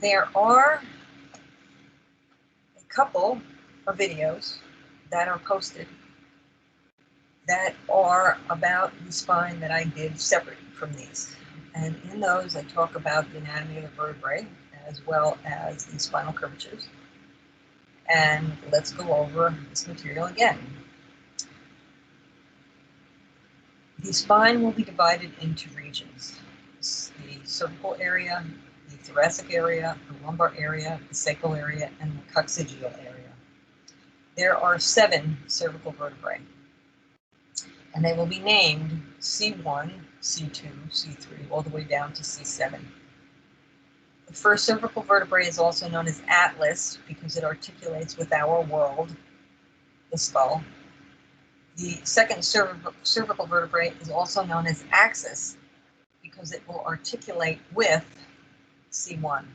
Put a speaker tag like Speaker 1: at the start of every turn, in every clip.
Speaker 1: There are a couple of videos that are posted that are about the spine that I did separate from these. And in those, I talk about the anatomy of the vertebrae as well as the spinal curvatures. And let's go over this material again. The spine will be divided into regions: the cervical area, the thoracic area, the lumbar area, the sacral area, and the coccygeal area. There are 7 cervical vertebrae, and they will be named C1, C2, C3, all the way down to C7. The first cervical vertebrae is also known as atlas because it articulates with our world, the skull. The second cervical vertebrae is also known as axis because it will articulate with C1.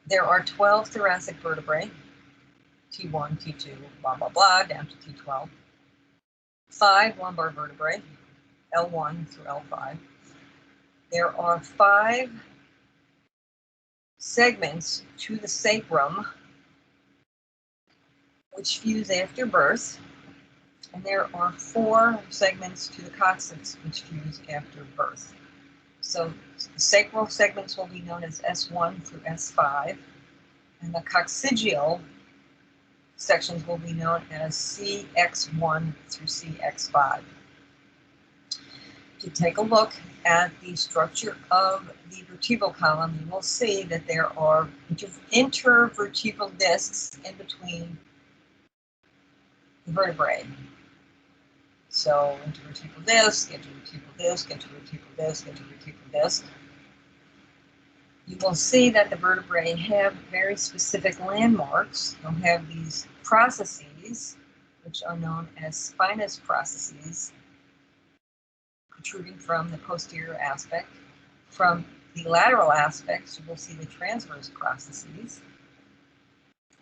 Speaker 1: There are 12 thoracic vertebrae, T1, T2, blah, blah, blah, down to T12. 5 lumbar vertebrae, L1 through L5. There are 5 segments to the sacrum, which fuse after birth, and there are 4 segments to the coccyx, which fuse after birth. So the sacral segments will be known as S1 through S5, and the coccygeal sections will be known as CX1 through CX5. If you take a look at the structure of the vertebral column, you will see that there are intervertebral discs in between the vertebrae. So intervertebral disc, intervertebral disc, intervertebral disc, intervertebral disc. You will see that the vertebrae have very specific landmarks. They'll have these processes, which are known as spinous processes, protruding from the posterior aspect. From the lateral aspects, you will see the transverse processes.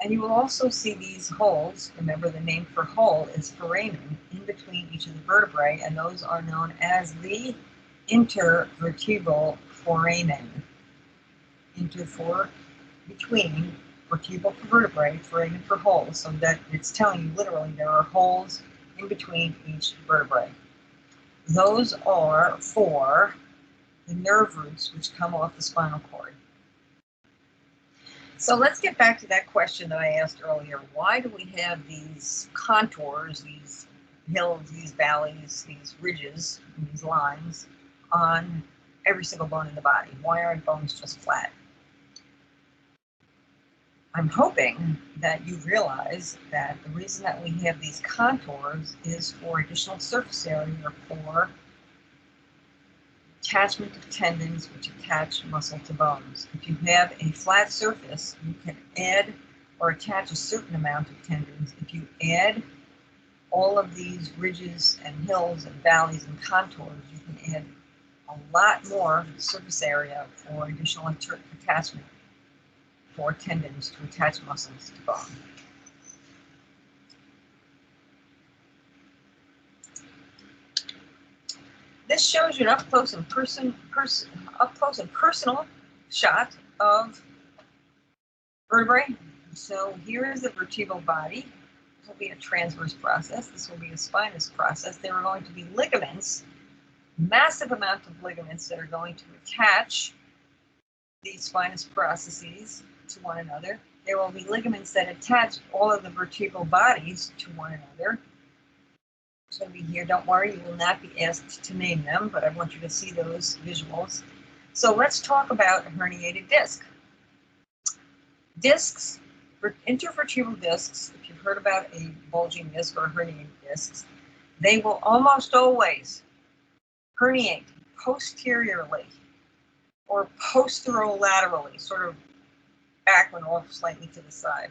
Speaker 1: And you will also see these holes. Remember, the name for hole is foramen in between each of the vertebrae, and those are known as the intervertebral foramen. Between vertebral for vertebrae, foramen for holes, so that it's telling you literally there are holes in between each vertebrae. Those are for the nerve roots which come off the spinal cord. So let's get back to that question that I asked earlier. Why do we have these contours, these hills, these valleys, these ridges, these lines on every single bone in the body? Why aren't bones just flat? I'm hoping that you realize that the reason that we have these contours is for additional surface area for attachment of tendons which attach muscle to bones. If you have a flat surface, you can add or attach a certain amount of tendons. If you add all of these ridges and hills and valleys and contours, you can add a lot more surface area for additional attachment for tendons to attach muscles to bone. This shows you an up close and personal shot of vertebrae. So here is the vertebral body. This will be a transverse process. This will be a spinous process. There are going to be ligaments, massive amount of ligaments that are going to attach these spinous processes to one another. There will be ligaments that attach all of the vertebral bodies to one another. It's going to be here. Don't worry, you will not be asked to name them, but I want you to see those visuals. So let's talk about a herniated disc. Discs, intervertebral discs, if you've heard about a bulging disc or herniated discs, they will almost always herniate posteriorly or posterolaterally, sort of back and off slightly to the side,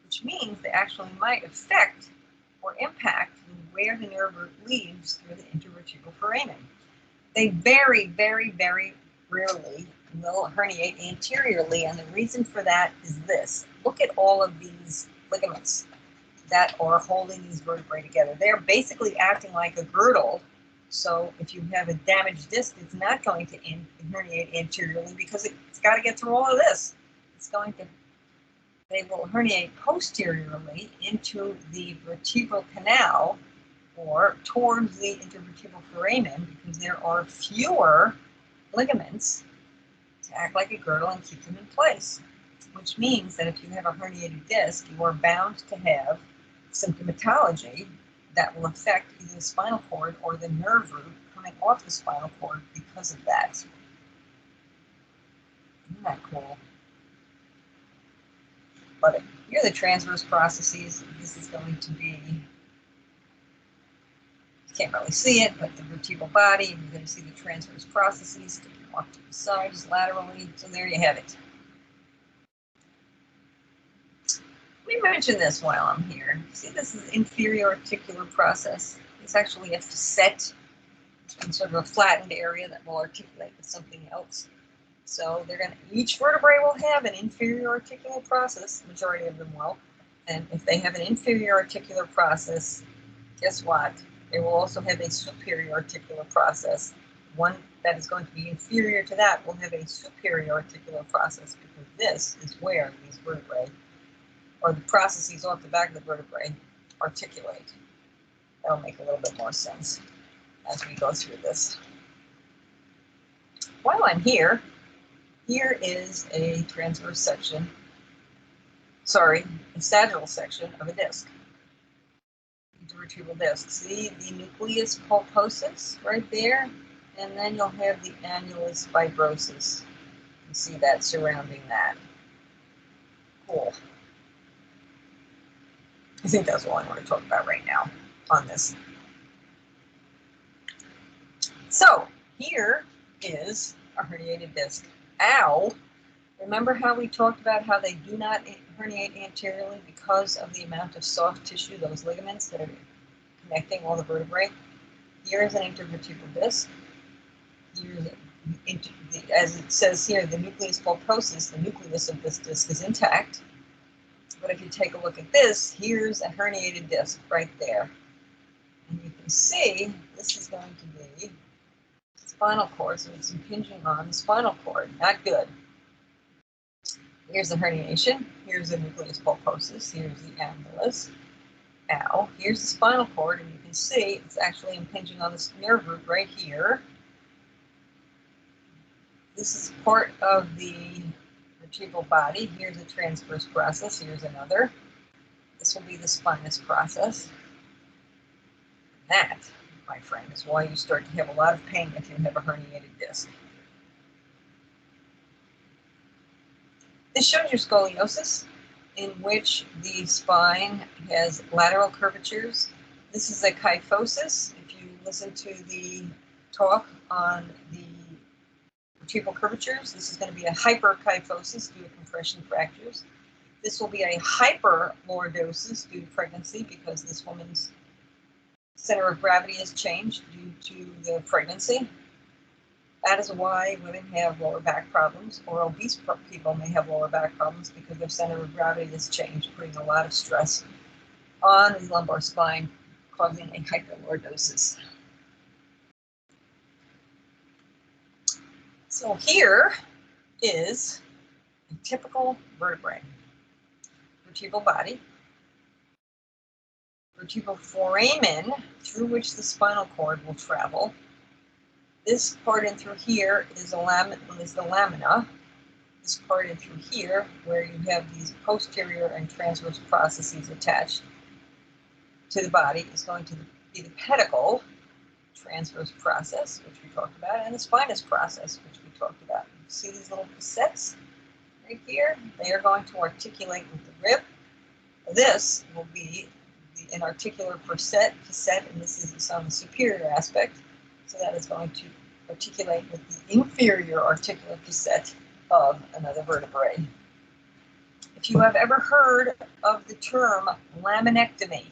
Speaker 1: which means they actually might affect or impact where the nerve root leaves through the intervertebral foramen. They very, very, very rarely will herniate anteriorly, and the reason for that is this. Look at all of these ligaments that are holding these vertebrae together. They're basically acting like a girdle So if you have a damaged disc, it's not going to herniate anteriorly because it's got to get through all of this. They will herniate posteriorly into the vertebral canal or towards the intervertebral foramen because there are fewer ligaments to act like a girdle and keep them in place, which means that if you have a herniated disc, you are bound to have symptomatology that will affect either the spinal cord or the nerve root coming off the spinal cord because of that. Isn't that cool? But here are the transverse processes. This is going to be, you can't really see it, but the vertebral body, and you're going to see the transverse processes sticking off to the sides laterally. So there you have it. Let me mention this while I'm here. See, this is inferior articular process. It's actually a facet in sort of a flattened area that will articulate with something else. So each vertebrae will have an inferior articular process, the majority of them will. And if they have an inferior articular process, guess what? They will also have a superior articular process. One that is going to be inferior to that will have a superior articular process because this is where these vertebrae, or the processes off the back of the vertebrae, articulate. That'll make a little bit more sense as we go through this. While I'm here, here is a transverse section, a sagittal section of a disc, intervertebral disc. See the nucleus pulposus right there, and then you'll have the annulus fibrosus. You see that surrounding that. Cool. I think that's all I want to talk about right now on this. So here is a herniated disc. Ow! Remember how we talked about how they do not herniate anteriorly because of the amount of soft tissue, those ligaments that are connecting all the vertebrae? Here is an intervertebral disc. As it says here, the nucleus pulposus, the nucleus of this disc is intact. But if you take a look at this, here's a herniated disc right there. And you can see this is going to be spinal cord, so it's impinging on the spinal cord. Not good. Here's the herniation. Here's the nucleus pulposus. Here's the annulus. Ow. Here's the spinal cord, and you can see it's actually impinging on the nerve root right here. This is part of the vertebral body. Here's a transverse process. Here's another. This will be the spinous process. That, my friend, is why you start to have a lot of pain if you have a herniated disc. This shows your scoliosis, in which the spine has lateral curvatures. This is a kyphosis. If you listen to the talk on the vertebral curvatures, this is going to be a hyperkyphosis due to compression fractures. This will be a hyperlordosis due to pregnancy because this woman's center of gravity has changed due to the pregnancy. That is why women have lower back problems, or obese people may have lower back problems because their center of gravity has changed, putting a lot of stress on the lumbar spine, causing a hyperlordosis. So here is a typical vertebrae. Vertebral body, vertebral foramen through which the spinal cord will travel. This part in through here is the lamina. This part in through here, where you have these posterior and transverse processes attached to the body, is going to be the pedicle transverse process, which we talked about, and the spinous process, which we talked about. You see these little facets right here? They are going to articulate with the rib. This will be an articular facet, and this is on the superior aspect. So that is going to articulate with the inferior articular facet of another vertebrae. If you have ever heard of the term laminectomy,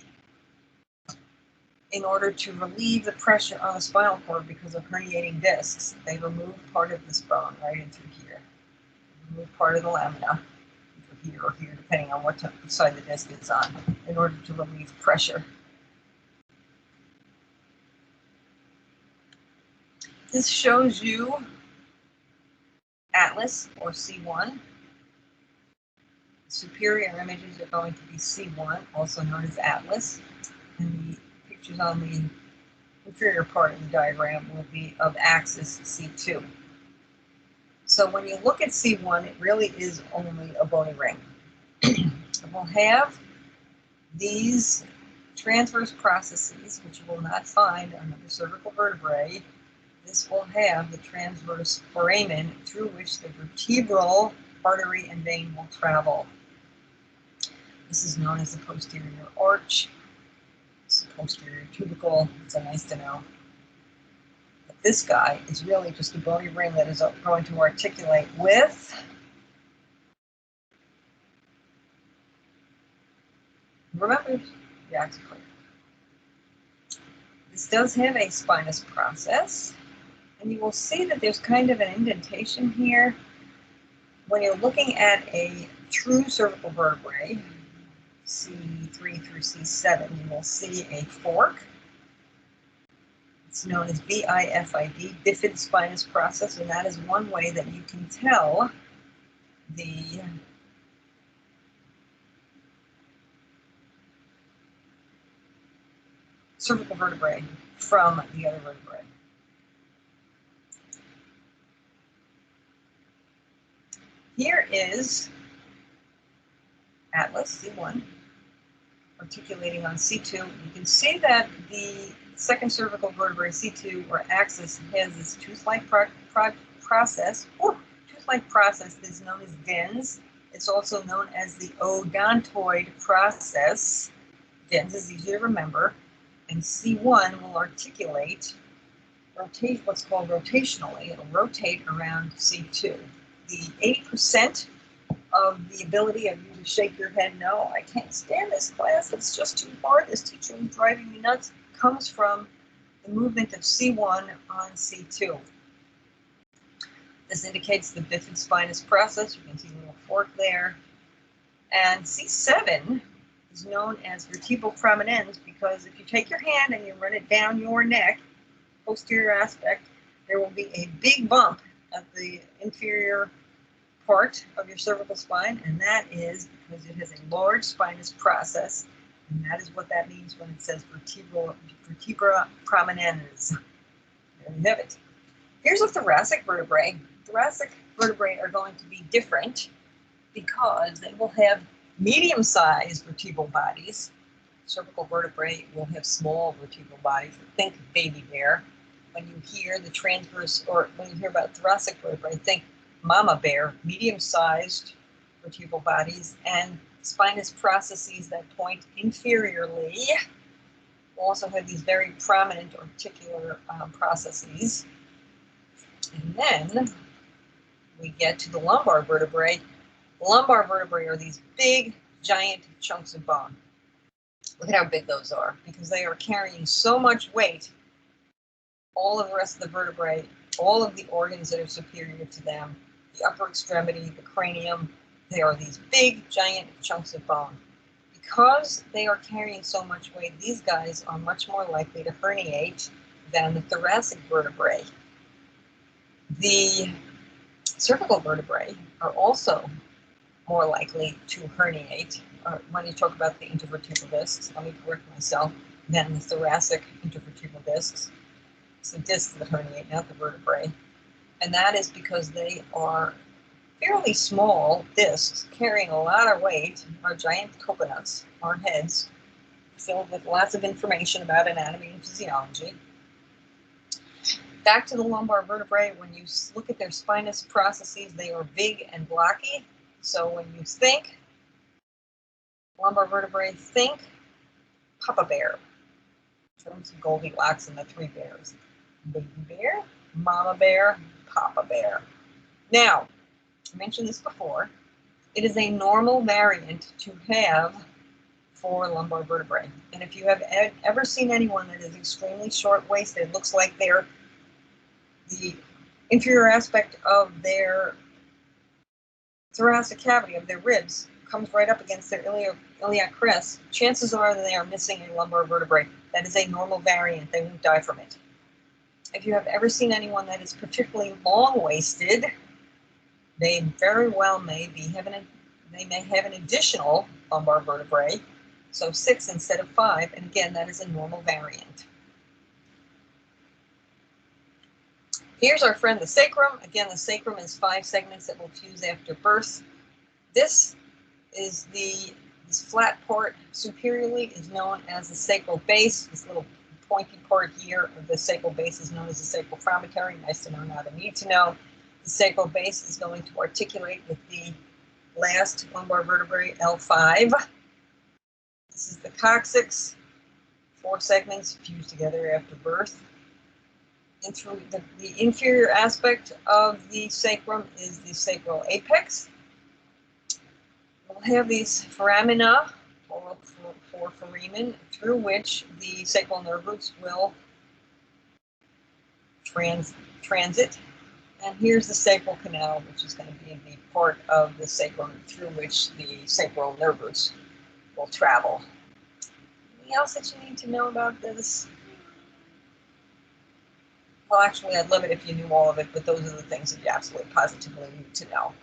Speaker 1: in order to relieve the pressure on the spinal cord because of herniating discs, they remove part of this bone right in through here. Remove part of the lamina, either here or here, depending on what side the disc it's on, in order to relieve pressure. This shows you atlas or C1. Superior images are going to be C1, also known as atlas, and the pictures on the inferior part of the diagram will be of axis C2. So when you look at C1, it really is only a bony ring. It will have these transverse processes, which you will not find on other cervical vertebrae. This will have the transverse foramen through which the vertebral artery and vein will travel. This is known as the posterior arch. It's the posterior tubercle. It's nice to know. But this guy is really just a bony ring that is going to articulate with remember the axial. This does have a spinous process, and you will see that there's kind of an indentation here. When you're looking at a true cervical vertebrae, C3 through C7, you will see a fork. It's known as BIFID, bifid spinous process, and that is one way that you can tell the cervical vertebrae from the other vertebrae. Here is atlas, C1, articulating on C2. You can see that the second cervical vertebrae, C2, or axis, has this tooth-like process. Tooth-like process that is known as dens. It's also known as the odontoid process. Dens is easy to remember. And C1 will rotate what's called rotationally. It'll rotate around C2. The 80% of the ability of you to shake your head, no, I can't stand this class, it's just too hard, this teacher is driving me nuts, comes from the movement of C1 on C2. This indicates the bifid spinous process. You can see a little fork there. And C7 is known as vertebral prominens because if you take your hand and you run it down your neck, posterior aspect, there will be a big bump at the inferior part of your cervical spine, and that is because it has a large spinous process, and that is what that means when it says vertebra prominens. There you have it. Here's a thoracic vertebrae. Thoracic vertebrae are going to be different because they will have medium-sized vertebral bodies. Cervical vertebrae will have small vertebral bodies. Think baby bear. When you hear the transverse, or when you hear about thoracic vertebrae, think mama bear, medium-sized vertebral bodies, and spinous processes that point inferiorly. We'll also have these very prominent articular processes. And then we get to the lumbar vertebrae. Lumbar vertebrae are these big, giant chunks of bone. Look at how big those are, because they are carrying so much weight. All of the rest of the vertebrae, all of the organs that are superior to them, the upper extremity, the cranium, they are these big, giant chunks of bone. Because they are carrying so much weight, these guys are much more likely to herniate than the thoracic vertebrae. The cervical vertebrae are also more likely to herniate. When you talk about the intervertebral discs, let me correct myself, than the thoracic intervertebral discs. It's the discs that herniate, not the vertebrae. And that is because they are fairly small discs carrying a lot of weight, are giant coconuts, our heads, filled with lots of information about anatomy and physiology. Back to the lumbar vertebrae, when you look at their spinous processes, they are big and blocky. So when you think lumbar vertebrae, think Papa Bear, in terms of Goldilocks and the three bears. Baby bear, mama bear, Papa Bear. Now, I mentioned this before, it is a normal variant to have for lumbar vertebrae. And if you have ever seen anyone that is extremely short-waisted, looks like the inferior aspect of their thoracic cavity, of their ribs, comes right up against their iliac crest, chances are that they are missing a lumbar vertebrae. That is a normal variant. They won't die from it. if you have ever seen anyone that is particularly long-waisted, they very well may have an additional lumbar vertebrae, so 6 instead of 5, and again, that is a normal variant. Here's our friend the sacrum. Again, the sacrum is 5 segments that will fuse after birth. This flat part superiorly is known as the sacral base. This little pointy part here of the sacral base is known as the sacral promontory. Nice to know, not a need to know. The sacral base is going to articulate with the last lumbar vertebrae, L5. This is the coccyx, 4 segments fused together after birth. And through the inferior aspect of the sacrum is the sacral apex. We'll have these foramina, or foramen, through which the sacral nerve roots will transit. And here's the sacral canal, which is going to be the part of the sacrum through which the sacral nerve roots will travel. Anything else that you need to know about this? Well, actually, I'd love it if you knew all of it, but those are the things that you absolutely positively need to know.